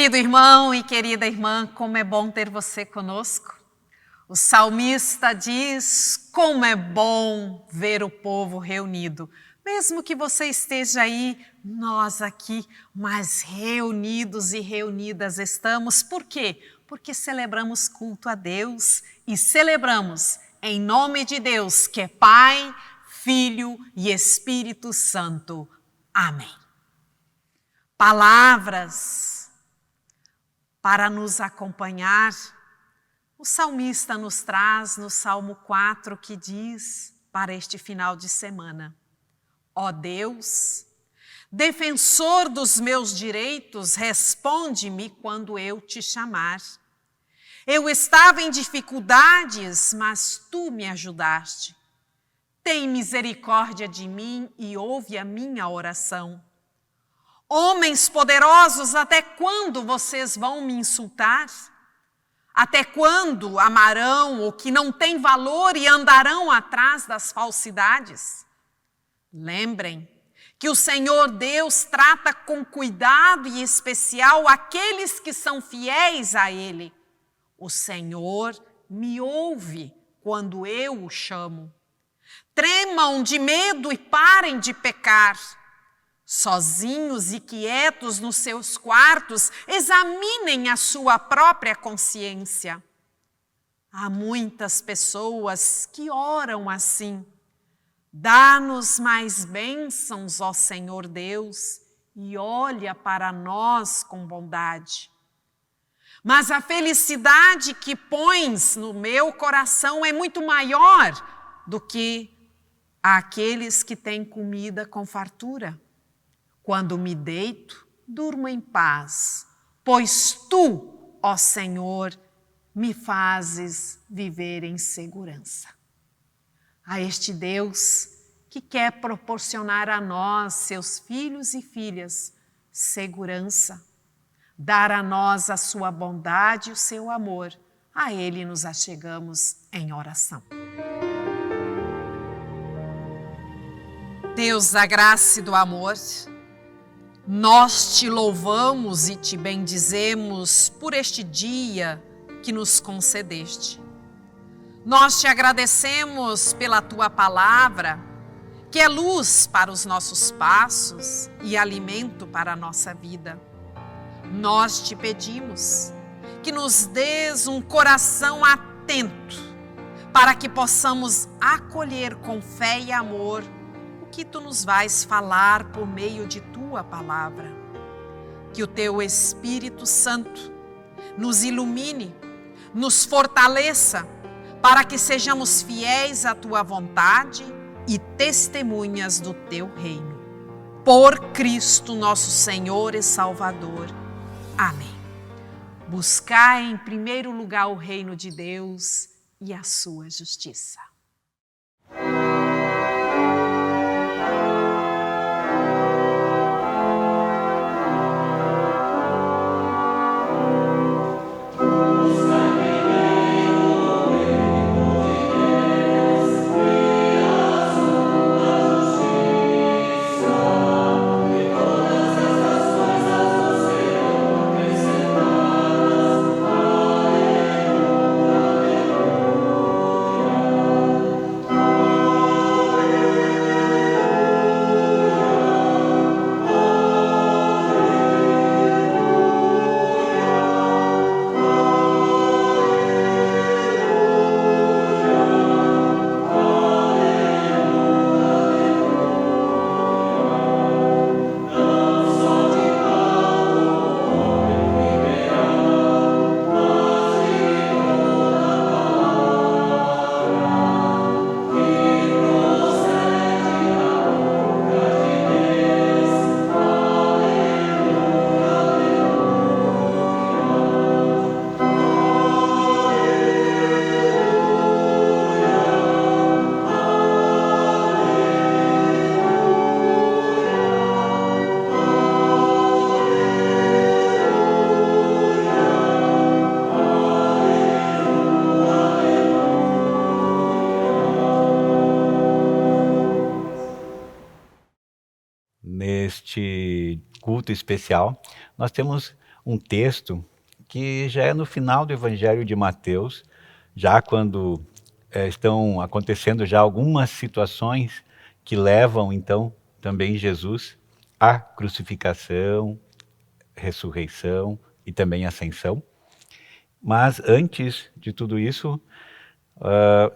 Querido irmão e querida irmã, como é bom ter você conosco. O salmista diz, como é bom ver o povo reunido. Mesmo que você esteja aí, nós aqui, mas reunidos e reunidas estamos. Por quê? Porque celebramos culto a Deus e celebramos em nome de Deus, que é Pai, Filho e Espírito Santo. Amém. Palavras para nos acompanhar, o salmista nos traz no Salmo 4 que diz para este final de semana: ó Deus, defensor dos meus direitos, responde-me quando eu te chamar. Eu estava em dificuldades, mas tu me ajudaste. Tem misericórdia de mim e ouve a minha oração. Homens poderosos, até quando vocês vão me insultar? Até quando amarão o que não tem valor e andarão atrás das falsidades? Lembrem que o Senhor Deus trata com cuidado e especial aqueles que são fiéis a Ele. O Senhor me ouve quando eu o chamo. Tremam de medo e parem de pecar. Sozinhos e quietos nos seus quartos, examinem a sua própria consciência. Há muitas pessoas que oram assim. Dá-nos mais bênçãos, ó Senhor Deus, e olha para nós com bondade. Mas a felicidade que pões no meu coração é muito maior do que aqueles que têm comida com fartura. Quando me deito, durmo em paz, pois tu, ó Senhor, me fazes viver em segurança. A este Deus que quer proporcionar a nós, seus filhos e filhas, segurança, dar a nós a sua bondade e o seu amor, a Ele nos achegamos em oração. Deus da graça e do amor, nós te louvamos e te bendizemos por este dia que nos concedeste. Nós te agradecemos pela tua palavra, que é luz para os nossos passos e alimento para a nossa vida. Nós te pedimos que nos dês um coração atento para que possamos acolher com fé e amor que tu nos vais falar por meio de tua palavra. Que o teu Espírito Santo nos ilumine, nos fortaleça, para que sejamos fiéis à tua vontade e testemunhas do teu reino. Por Cristo nosso Senhor e Salvador. Amém. Buscai em primeiro lugar o reino de Deus e a sua justiça. Neste culto especial, nós temos um texto que já é no final do Evangelho de Mateus, já quando estão acontecendo já algumas situações que levam, então, também Jesus à crucificação, ressurreição e também ascensão. Mas antes de tudo isso,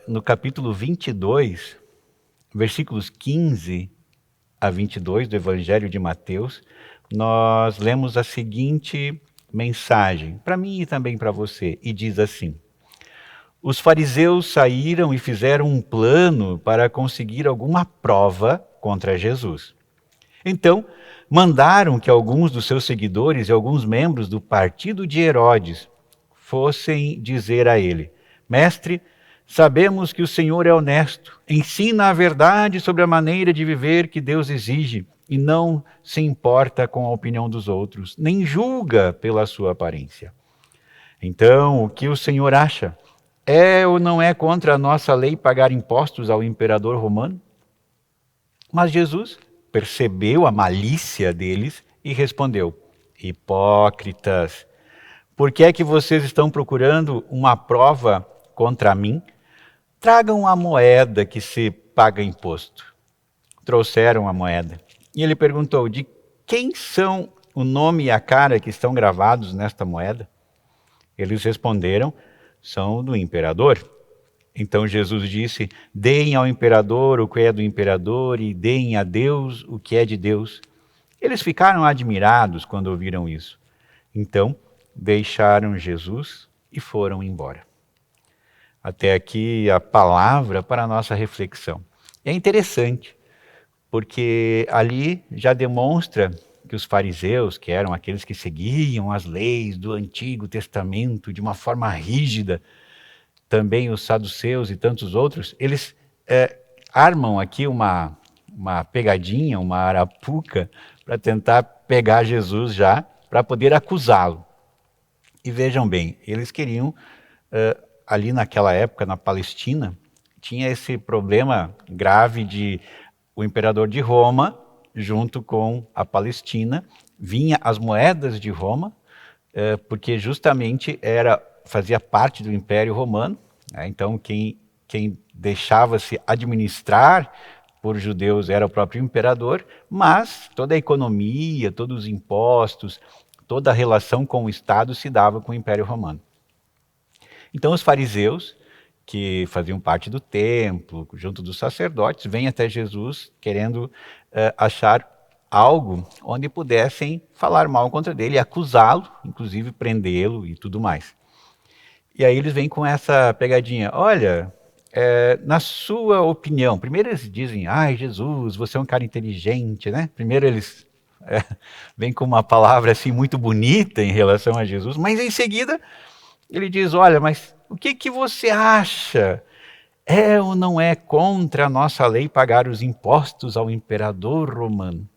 no capítulo 22, versículos 15 a 22 do Evangelho de Mateus, nós lemos a seguinte mensagem, para mim e também para você, e diz assim: os fariseus saíram e fizeram um plano para conseguir alguma prova contra Jesus. Então, mandaram que alguns dos seus seguidores e alguns membros do partido de Herodes fossem dizer a ele: mestre, sabemos que o Senhor é honesto, ensina a verdade sobre a maneira de viver que Deus exige e não se importa com a opinião dos outros, nem julga pela sua aparência. Então, o que o Senhor acha? É ou não é contra a nossa lei pagar impostos ao imperador romano? Mas Jesus percebeu a malícia deles e respondeu: hipócritas, por que é que vocês estão procurando uma prova contra mim? Tragam a moeda que se paga imposto. Trouxeram a moeda. E ele perguntou: de quem são o nome e a cara que estão gravados nesta moeda? Eles responderam: são do imperador. Então Jesus disse: deem ao imperador o que é do imperador e deem a Deus o que é de Deus. Eles ficaram admirados quando ouviram isso. Então deixaram Jesus e foram embora. Até aqui a palavra para a nossa reflexão. É interessante, porque ali já demonstra que os fariseus, que eram aqueles que seguiam as leis do Antigo Testamento de uma forma rígida, também os saduceus e tantos outros, eles armam aqui uma pegadinha, uma arapuca, para tentar pegar Jesus já, para poder acusá-lo. E vejam bem, eles queriam, ali naquela época, na Palestina, tinha esse problema grave de o imperador de Roma, junto com a Palestina, vinha as moedas de Roma, porque justamente fazia parte do Império Romano, né? Então quem deixava-se administrar por judeus era o próprio imperador, mas toda a economia, todos os impostos, toda a relação com o Estado se dava com o Império Romano. Então os fariseus, que faziam parte do templo, junto dos sacerdotes, vêm até Jesus querendo achar algo onde pudessem falar mal contra dele, acusá-lo, inclusive prendê-lo e tudo mais. E aí eles vêm com essa pegadinha: olha, na sua opinião, primeiro eles dizem: ai, Jesus, você é um cara inteligente, né? Primeiro eles vêm com uma palavra assim muito bonita em relação a Jesus, mas em seguida ele diz: olha, mas o que você acha? É ou não é contra a nossa lei pagar os impostos ao imperador romano?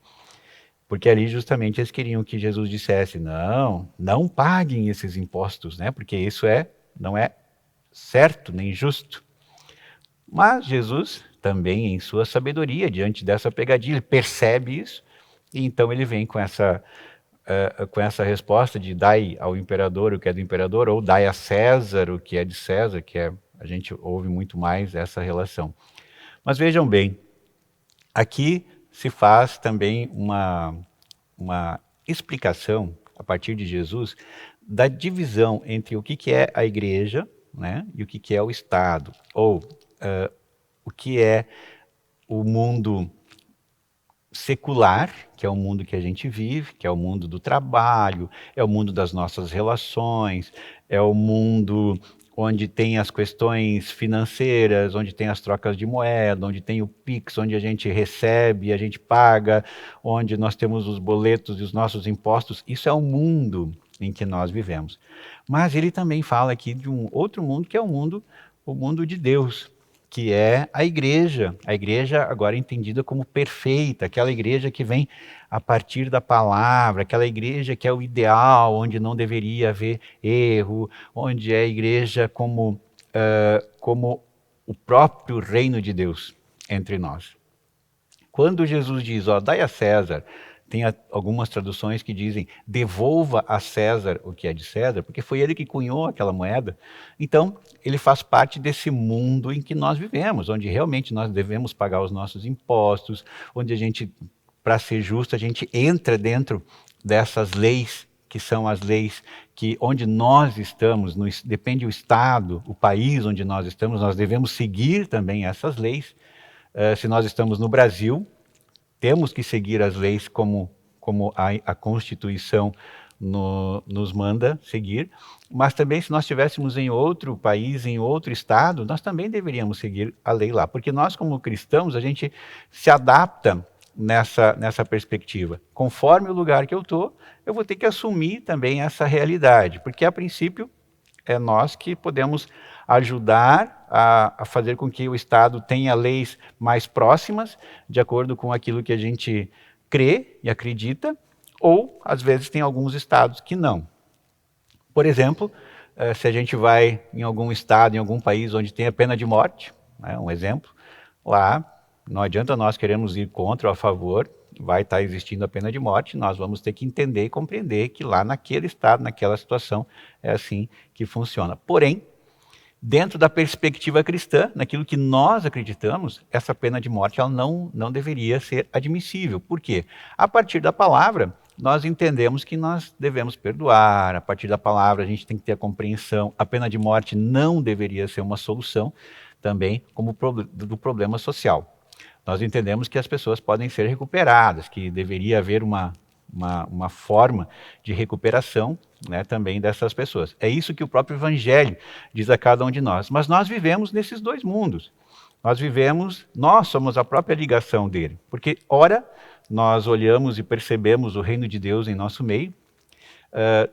Porque ali justamente eles queriam que Jesus dissesse: não paguem esses impostos, né? Porque isso não é certo nem justo. Mas Jesus também, em sua sabedoria, diante dessa pegadinha, ele percebe isso, e então ele vem com essa resposta de dai ao imperador o que é do imperador, ou dai a César o que é de César, a gente ouve muito mais essa relação. Mas vejam bem, aqui se faz também uma explicação, a partir de Jesus, da divisão entre o que é a igreja, né, e o que é o Estado, ou o que é o mundo secular, que é o mundo que a gente vive, que é o mundo do trabalho, é o mundo das nossas relações, é o mundo onde tem as questões financeiras, onde tem as trocas de moeda, onde tem o Pix, onde a gente recebe, a gente paga, onde nós temos os boletos e os nossos impostos. Isso é o mundo em que nós vivemos. Mas ele também fala aqui de um outro mundo, que é o mundo de Deus, que é a igreja agora entendida como perfeita, aquela igreja que vem a partir da palavra, aquela igreja que é o ideal, onde não deveria haver erro, onde é a igreja como o próprio reino de Deus entre nós. Quando Jesus diz, dai a César Tem algumas traduções que dizem devolva a César o que é de César, porque foi ele que cunhou aquela moeda. Então, ele faz parte desse mundo em que nós vivemos, onde realmente nós devemos pagar os nossos impostos, onde a gente, para ser justo, a gente entra dentro dessas leis, que são as leis que onde nós estamos, depende do estado, o país onde nós estamos, nós devemos seguir também essas leis. Se nós estamos no Brasil, temos que seguir as leis como a Constituição nos manda seguir, mas também se nós estivéssemos em outro país, em outro estado, nós também deveríamos seguir a lei lá, porque nós como cristãos, a gente se adapta nessa perspectiva. Conforme o lugar que eu estou, eu vou ter que assumir também essa realidade, porque a princípio é nós que podemos ajudar a fazer com que o Estado tenha leis mais próximas, de acordo com aquilo que a gente crê e acredita, ou, às vezes, tem alguns estados que não. Por exemplo, se a gente vai em algum estado, em algum país onde tem a pena de morte, né, um exemplo, lá não adianta nós queremos ir contra ou a favor, vai estar existindo a pena de morte, nós vamos ter que entender e compreender que lá naquele estado, naquela situação, é assim que funciona. Porém, dentro da perspectiva cristã, naquilo que nós acreditamos, essa pena de morte ela não deveria ser admissível. Por quê? A partir da palavra, nós entendemos que nós devemos perdoar, a partir da palavra a gente tem que ter a compreensão, a pena de morte não deveria ser uma solução também como do problema social. Nós entendemos que as pessoas podem ser recuperadas, que deveria haver uma forma de recuperação, né, também dessas pessoas. É isso que o próprio Evangelho diz a cada um de nós. Mas nós vivemos nesses dois mundos. Nós somos a própria ligação dele. Porque, ora, nós olhamos e percebemos o reino de Deus em nosso meio.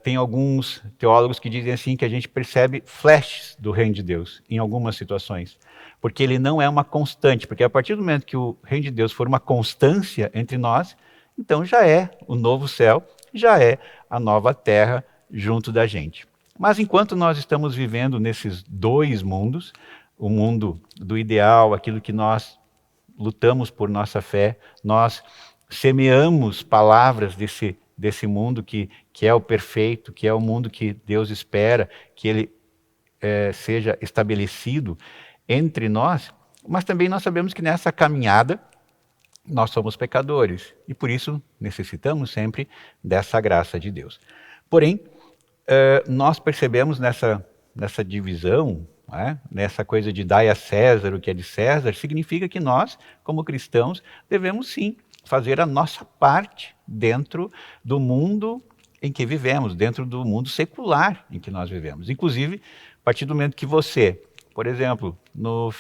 Tem alguns teólogos que dizem assim que a gente percebe flashes do reino de Deus em algumas situações. Porque ele não é uma constante. Porque a partir do momento que o reino de Deus for uma constância entre nós, então já é o novo céu, já é a nova terra junto da gente. Mas enquanto nós estamos vivendo nesses dois mundos, o mundo do ideal, aquilo que nós lutamos por nossa fé, nós semeamos palavras desse mundo que é o perfeito, que é o mundo que Deus espera, que ele seja estabelecido entre nós, mas também nós sabemos que nessa caminhada nós somos pecadores e por isso necessitamos sempre dessa graça de Deus. Porém, nós percebemos nessa divisão, né, nessa coisa de dar a César o que é de César, significa que nós, como cristãos, devemos sim fazer a nossa parte dentro do mundo em que vivemos, dentro do mundo secular em que nós vivemos. Inclusive, a partir do momento que você, por exemplo, no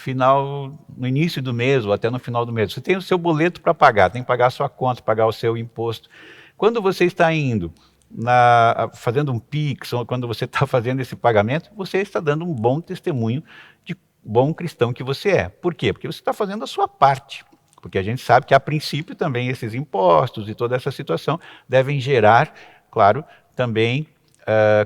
início do mês ou até no final do mês, você tem o seu boleto para pagar, tem que pagar a sua conta, pagar o seu imposto. Quando você está indo, fazendo um Pix, ou quando você está fazendo esse pagamento, você está dando um bom testemunho de bom cristão que você é. Por quê? Porque você está fazendo a sua parte. Porque a gente sabe que, a princípio, também esses impostos e toda essa situação devem gerar, claro, também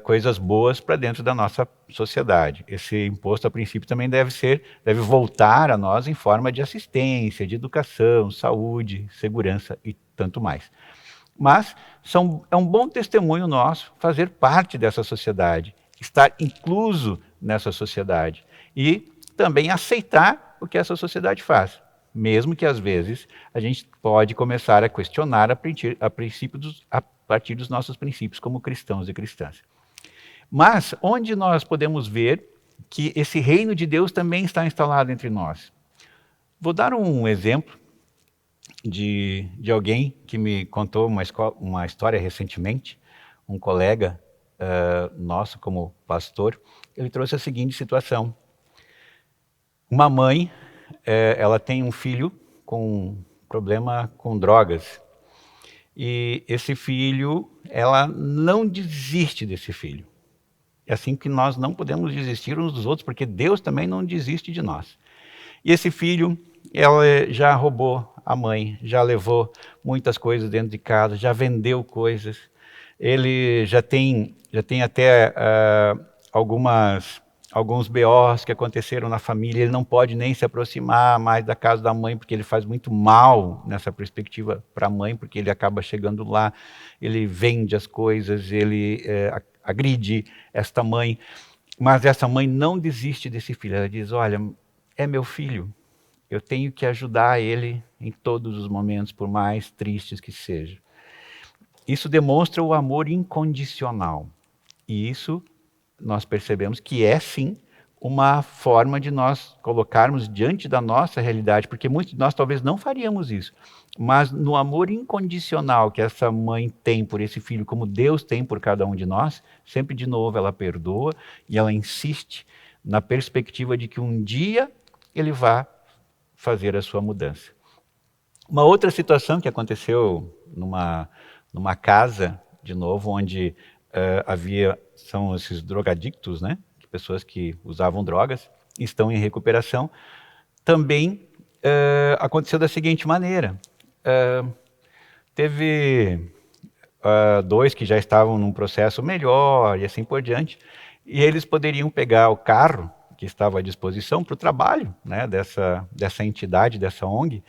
coisas boas para dentro da nossa sociedade. Esse imposto, a princípio, também deve voltar a nós em forma de assistência, de educação, saúde, segurança e tanto mais. Mas é um bom testemunho nosso fazer parte dessa sociedade, estar incluso nessa sociedade e também aceitar o que essa sociedade faz. Mesmo que, às vezes, a gente pode começar a questionar a partir dos nossos princípios como cristãos e cristãs. Mas onde nós podemos ver que esse reino de Deus também está instalado entre nós? Vou dar um exemplo de alguém que me contou uma história recentemente, um colega nosso como pastor. Ele trouxe a seguinte situação. Uma mãe, ela tem um filho com problema com drogas. E esse filho, ela não desiste desse filho. É assim que nós não podemos desistir uns dos outros, porque Deus também não desiste de nós. E esse filho, ela já roubou a mãe, já levou muitas coisas dentro de casa, já vendeu coisas. Ele já tem até algumas alguns BOs que aconteceram na família, ele não pode nem se aproximar mais da casa da mãe, porque ele faz muito mal nessa perspectiva para a mãe, porque ele acaba chegando lá, ele vende as coisas, ele agride esta mãe, mas essa mãe não desiste desse filho, ela diz, olha, é meu filho, eu tenho que ajudar ele em todos os momentos, por mais tristes que sejam. Isso demonstra o amor incondicional, e isso nós percebemos que é sim uma forma de nós colocarmos diante da nossa realidade, porque muitos de nós talvez não faríamos isso, mas no amor incondicional que essa mãe tem por esse filho, como Deus tem por cada um de nós, sempre de novo ela perdoa e ela insiste na perspectiva de que um dia ele vá fazer a sua mudança. Uma outra situação que aconteceu numa casa, de novo, onde são esses drogadictos, né? Pessoas que usavam drogas, estão em recuperação, também aconteceu da seguinte maneira. Teve 2 que já estavam num processo melhor e assim por diante, e eles poderiam pegar o carro que estava à disposição para o trabalho, né, dessa entidade, dessa ONG,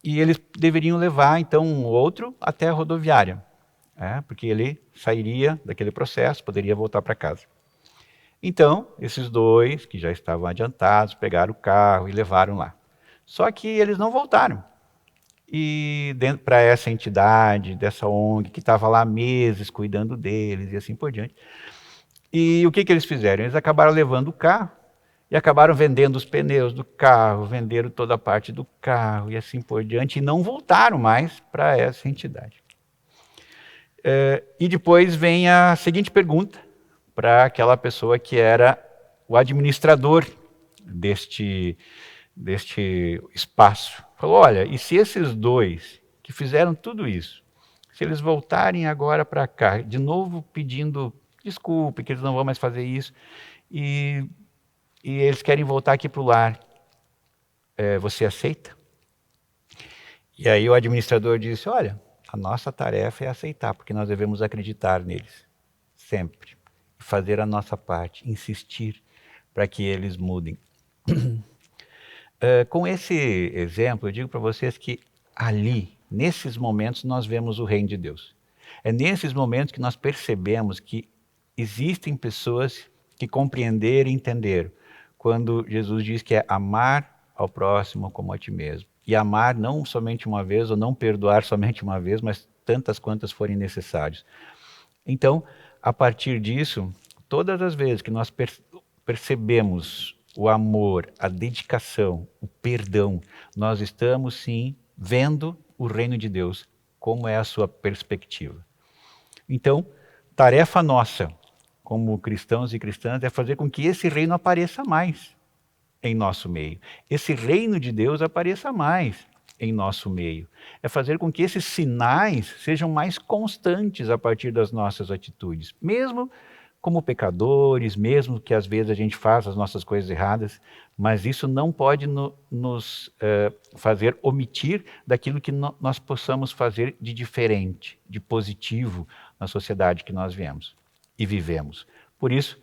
e eles deveriam levar, então, um outro até a rodoviária, porque ele sairia daquele processo, poderia voltar para casa. Então, esses 2, que já estavam adiantados, pegaram o carro e levaram lá. Só que eles não voltaram. E para essa entidade, dessa ONG, que estava lá há meses cuidando deles e assim por diante. E o que eles fizeram? Eles acabaram levando o carro e acabaram vendendo os pneus do carro, venderam toda a parte do carro e assim por diante, e não voltaram mais para essa entidade. E depois vem a seguinte pergunta para aquela pessoa que era o administrador deste espaço. Falou, olha, e se esses 2 que fizeram tudo isso, se eles voltarem agora para cá, de novo pedindo desculpa, que eles não vão mais fazer isso, e eles querem voltar aqui para o lar, você aceita? E aí o administrador disse, olha, a nossa tarefa é aceitar, porque nós devemos acreditar neles, sempre. Fazer a nossa parte, insistir para que eles mudem. Com esse exemplo, eu digo para vocês que ali, nesses momentos, nós vemos o reino de Deus. É nesses momentos que nós percebemos que existem pessoas que compreenderam e entenderam quando Jesus diz que é amar ao próximo como a ti mesmo. E amar não somente uma vez, ou não perdoar somente uma vez, mas tantas quantas forem necessárias. Então, a partir disso, todas as vezes que nós percebemos o amor, a dedicação, o perdão, nós estamos sim vendo o reino de Deus, como é a sua perspectiva. Então, tarefa nossa, como cristãos e cristãs, é fazer com que esse reino apareça mais em nosso meio. Esse reino de Deus apareça mais em nosso meio. É fazer com que esses sinais sejam mais constantes a partir das nossas atitudes. Mesmo como pecadores, mesmo que às vezes a gente faça as nossas coisas erradas, mas isso não pode nos fazer omitir daquilo que nós possamos fazer de diferente, de positivo na sociedade que nós viemos e vivemos. Por isso,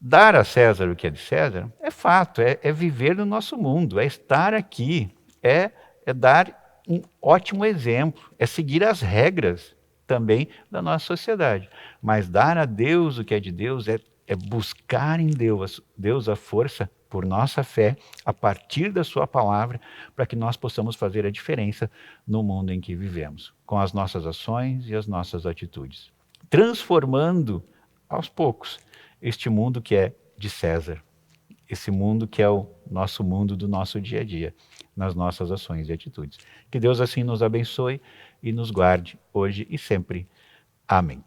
dar a César o que é de César é fato, é viver no nosso mundo, é estar aqui, é dar um ótimo exemplo, é seguir as regras também da nossa sociedade. Mas dar a Deus o que é de Deus é buscar em Deus a força por nossa fé, a partir da sua palavra, para que nós possamos fazer a diferença no mundo em que vivemos, com as nossas ações e as nossas atitudes. Transformando, aos poucos, este mundo que é de César, esse mundo que é o nosso mundo do nosso dia a dia, nas nossas ações e atitudes. Que Deus assim nos abençoe e nos guarde hoje e sempre. Amém.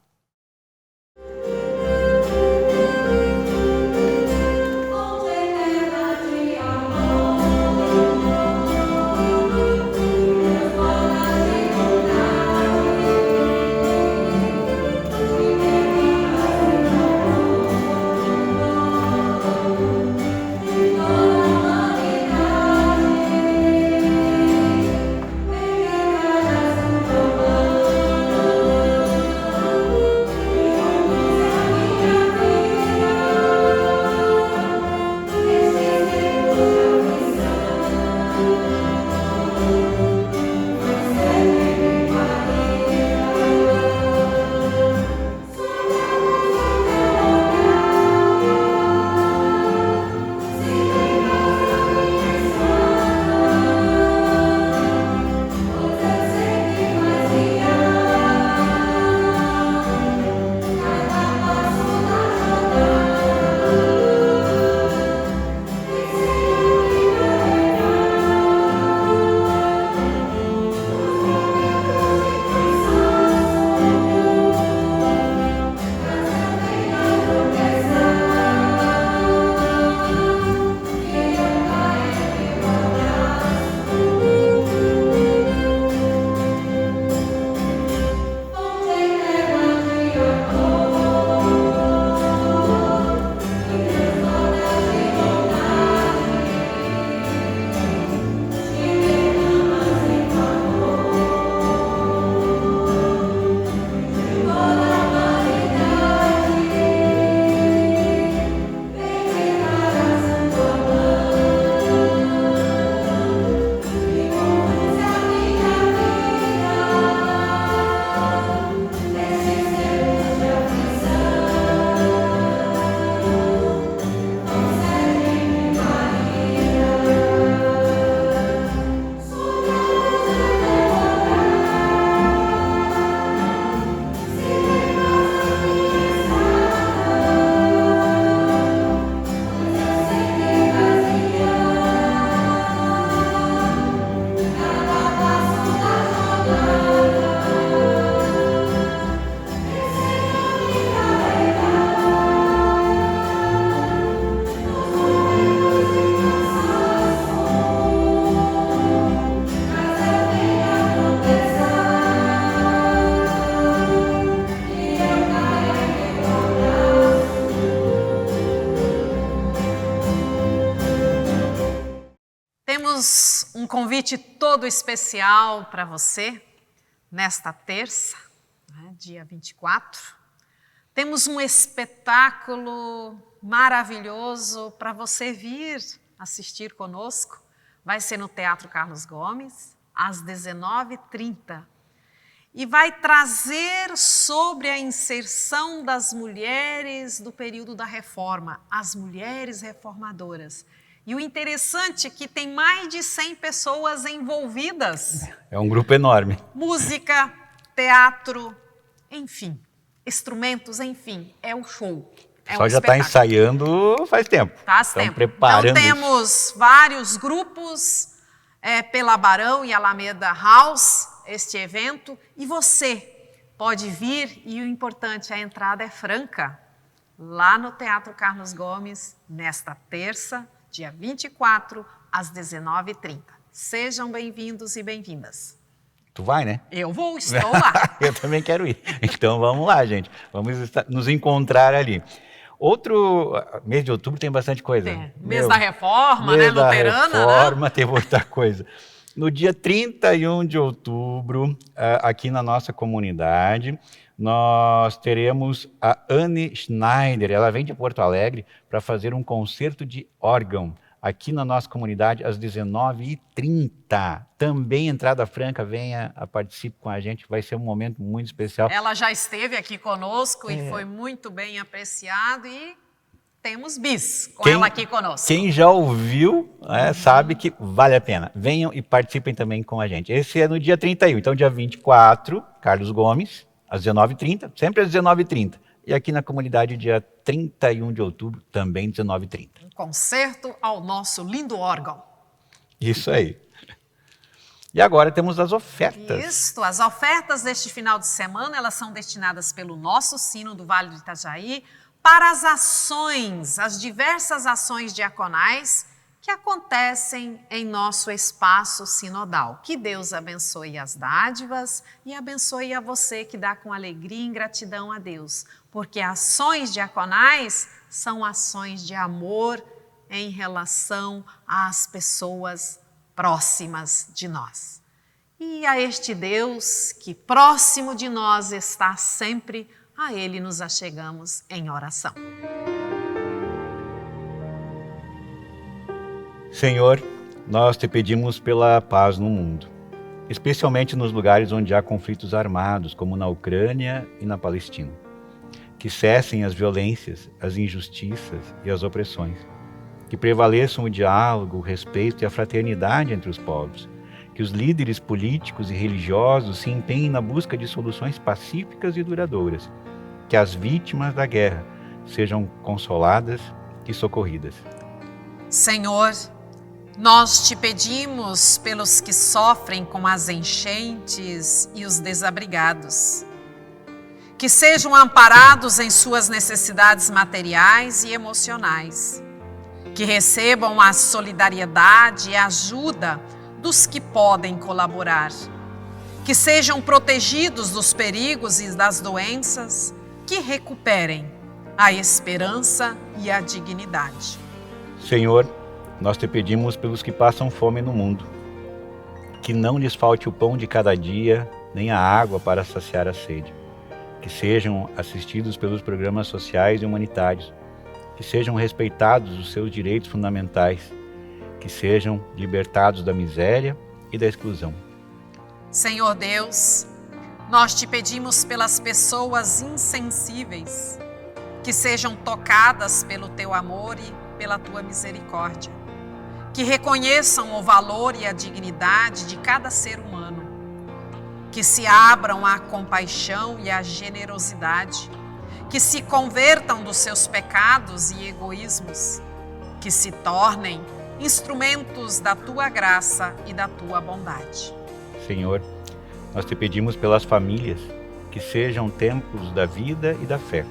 Temos um convite todo especial para você nesta terça, né, dia 24. Temos um espetáculo maravilhoso para você vir assistir conosco. Vai ser no Teatro Carlos Gomes, às 19h30. E vai trazer sobre a inserção das mulheres do período da Reforma, as mulheres reformadoras. E o interessante é que tem mais de 100 pessoas envolvidas. É um grupo enorme. Música, teatro, enfim, instrumentos, enfim, é um show. É Só já está ensaiando faz tempo. Faz tempo. Preparando. Então temos vários grupos pela Barão e Alameda House, este evento, e você pode vir, e o importante, a entrada é franca, lá no Teatro Carlos Gomes, nesta terça, dia 24, às 19h30. Sejam bem-vindos e bem-vindas. Tu vai, né? Eu vou, estou lá. Eu também quero ir. Então vamos lá, gente. Vamos nos encontrar ali. Outro mês de outubro tem bastante coisa. Mês da Reforma, né? Luterana, da Reforma, tem muita coisa. No dia 31 de outubro, aqui na nossa comunidade, nós teremos a Anne Schneider. Ela vem de Porto Alegre para fazer um concerto de órgão aqui na nossa comunidade às 19h30. Também entrada franca, venha, participe com a gente, vai ser um momento muito especial. Ela já esteve aqui conosco e foi muito bem apreciado e temos bis com ela aqui conosco. Quem já ouviu, sabe que vale a pena. Venham e participem também com a gente. Esse é no dia 31, então dia 24, Carlos Gomes, às 19h30, sempre às 19h30. E aqui na comunidade, dia 31 de outubro, também 19h30. Um concerto ao nosso lindo órgão. Isso aí. E agora temos as ofertas. Isso, as ofertas deste final de semana, elas são destinadas pelo nosso Sino do Vale do Itajaí para as ações, as diversas ações diaconais que acontecem em nosso espaço sinodal. Que Deus abençoe as dádivas e abençoe a você que dá com alegria e gratidão a Deus, porque ações diaconais são ações de amor em relação às pessoas próximas de nós. E a este Deus que próximo de nós está sempre, a Ele nos achegamos em oração. Senhor, nós te pedimos pela paz no mundo, especialmente nos lugares onde há conflitos armados, como na Ucrânia e na Palestina. Que cessem as violências, as injustiças e as opressões. Que prevaleçam o diálogo, o respeito e a fraternidade entre os povos. Que os líderes políticos e religiosos se empenhem na busca de soluções pacíficas e duradouras. Que as vítimas da guerra sejam consoladas e socorridas. Senhor, nós te pedimos pelos que sofrem com as enchentes e os desabrigados. Que sejam amparados em suas necessidades materiais e emocionais. Que recebam a solidariedade e a ajuda dos que podem colaborar. Que sejam protegidos dos perigos e das doenças. Que recuperem a esperança e a dignidade. Senhor, nós te pedimos pelos que passam fome no mundo. Que não lhes falte o pão de cada dia, nem a água para saciar a sede. Que sejam assistidos pelos programas sociais e humanitários. Que sejam respeitados os seus direitos fundamentais. Que sejam libertados da miséria e da exclusão. Senhor Deus, nós te pedimos pelas pessoas insensíveis, que sejam tocadas pelo teu amor e pela tua misericórdia. Que reconheçam o valor e a dignidade de cada ser humano. Que se abram à compaixão e à generosidade. Que se convertam dos seus pecados e egoísmos. Que se tornem instrumentos da tua graça e da tua bondade. Senhor, nós te pedimos pelas famílias, que sejam templos da vida e da fé.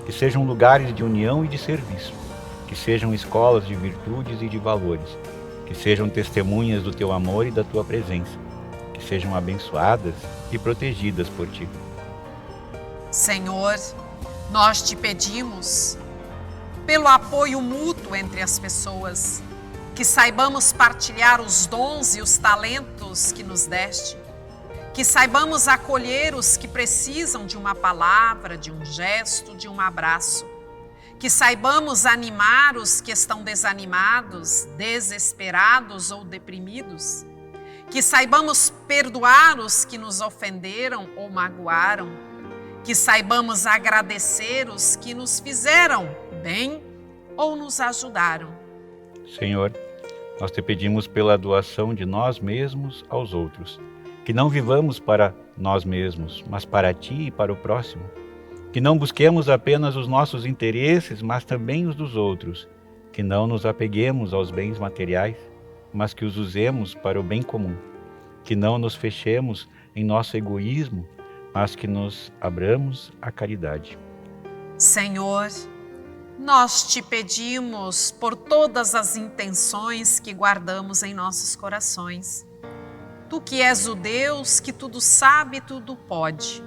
Que sejam lugares de união e de serviço. Que sejam escolas de virtudes e de valores. Que sejam testemunhas do teu amor e da tua presença. Que sejam abençoadas e protegidas por ti. Senhor, nós te pedimos pelo apoio mútuo entre as pessoas, que saibamos partilhar os dons e os talentos que nos deste, que saibamos acolher os que precisam de uma palavra, de um gesto, de um abraço, que saibamos animar os que estão desanimados, desesperados ou deprimidos, que saibamos perdoar os que nos ofenderam ou magoaram, que saibamos agradecer os que nos fizeram bem ou nos ajudaram. Senhor, nós te pedimos pela doação de nós mesmos aos outros, que não vivamos para nós mesmos, mas para Ti e para o próximo, que não busquemos apenas os nossos interesses, mas também os dos outros, que não nos apeguemos aos bens materiais, mas que os usemos para o bem comum, que não nos fechemos em nosso egoísmo, mas que nos abramos à caridade. Senhor, nós te pedimos por todas as intenções que guardamos em nossos corações. Tu que és o Deus que tudo sabe e tudo pode,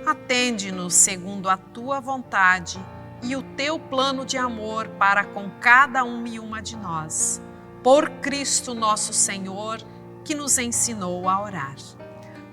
atende-nos segundo a tua vontade e o teu plano de amor para com cada um e uma de nós. Por Cristo nosso Senhor, que nos ensinou a orar.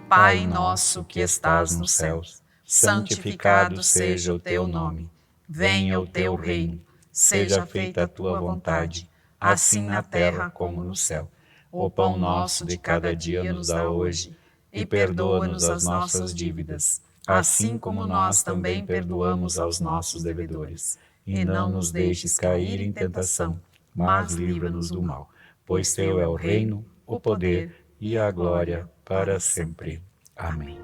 Pai nosso que estás nos céus, santificado seja o teu nome. Venha o teu reino, seja feita a tua vontade, assim na terra como no céu. O pão nosso de cada dia nos dá hoje, e perdoa-nos as nossas dívidas, assim como nós também perdoamos aos nossos devedores. E não nos deixes cair em tentação, mas livra-nos do mal, pois teu é o reino, o poder e a glória para sempre. Amém.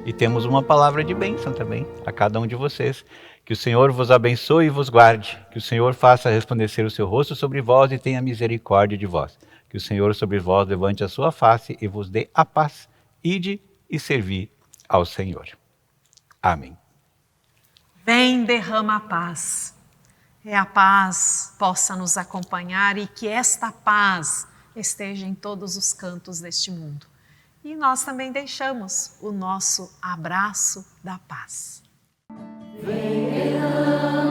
E temos uma palavra de bênção também a cada um de vocês. Que o Senhor vos abençoe e vos guarde. Que o Senhor faça resplandecer o seu rosto sobre vós e tenha misericórdia de vós. Que o Senhor sobre vós levante a sua face e vos dê a paz. Ide e servi ao Senhor. Amém. Vem, derrama a paz. E a paz possa nos acompanhar e que esta paz esteja em todos os cantos deste mundo. E nós também deixamos o nosso abraço da paz. Venha.